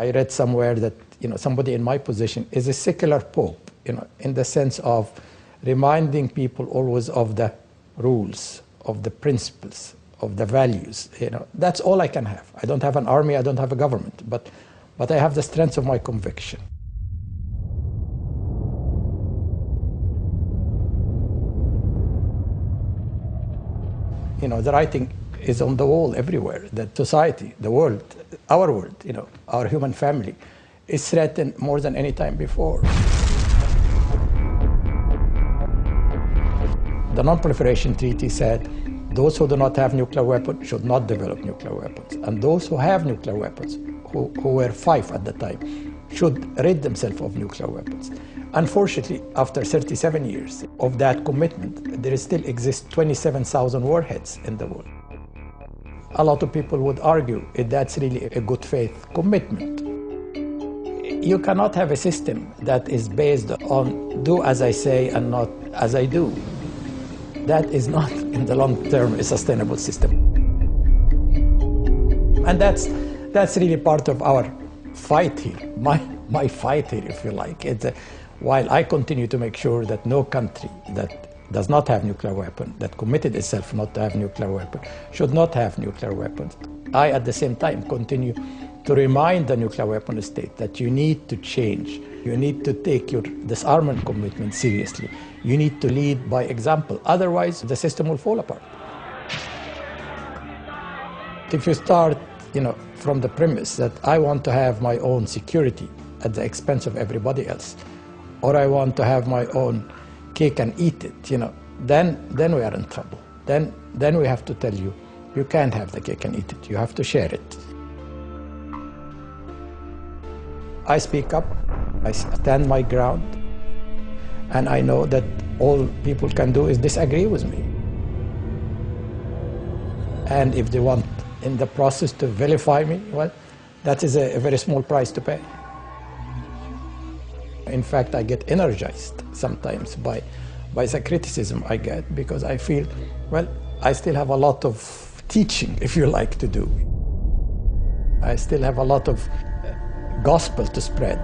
I read somewhere that somebody in my position is a secular pope, in the sense of reminding people always of the rules, of the principles, of the values. That's all I can have. I don't have an army, I don't have a government, but I have the strength of my conviction. The writing is on the wall everywhere, that society, the world, our human family is threatened more than any time before. The Non-Proliferation Treaty said those who do not have nuclear weapons should not develop nuclear weapons. And those who have nuclear weapons, who were 5 at the time, should rid themselves of nuclear weapons. Unfortunately, after 37 years of that commitment, there still exists 27,000 warheads in the world. A lot of people would argue that's really a good faith commitment. You cannot have a system that is based on do as I say and not as I do. That is not, in the long term, a sustainable system. And that's really part of our fight here, my fight here, if you like. While I continue to make sure that no country that does not have nuclear weapon, that committed itself not to have nuclear weapon, should not have nuclear weapons, I, at the same time, continue to remind the nuclear weapon state that you need to change. You need to take your disarmament commitment seriously. You need to lead by example. Otherwise, the system will fall apart. If you start, from the premise that I want to have my own security at the expense of everybody else, or I want to have my own cake and eat it, then we are in trouble. Then we have to tell you, you can't have the cake and eat it. You have to share it. I speak up, I stand my ground, and I know that all people can do is disagree with me. And if they want in the process to vilify me, well, that is a very small price to pay. In fact, I get energized sometimes by the criticism I get, because I feel, well, I still have a lot of teaching, if you like, to do. I still have a lot of gospel to spread.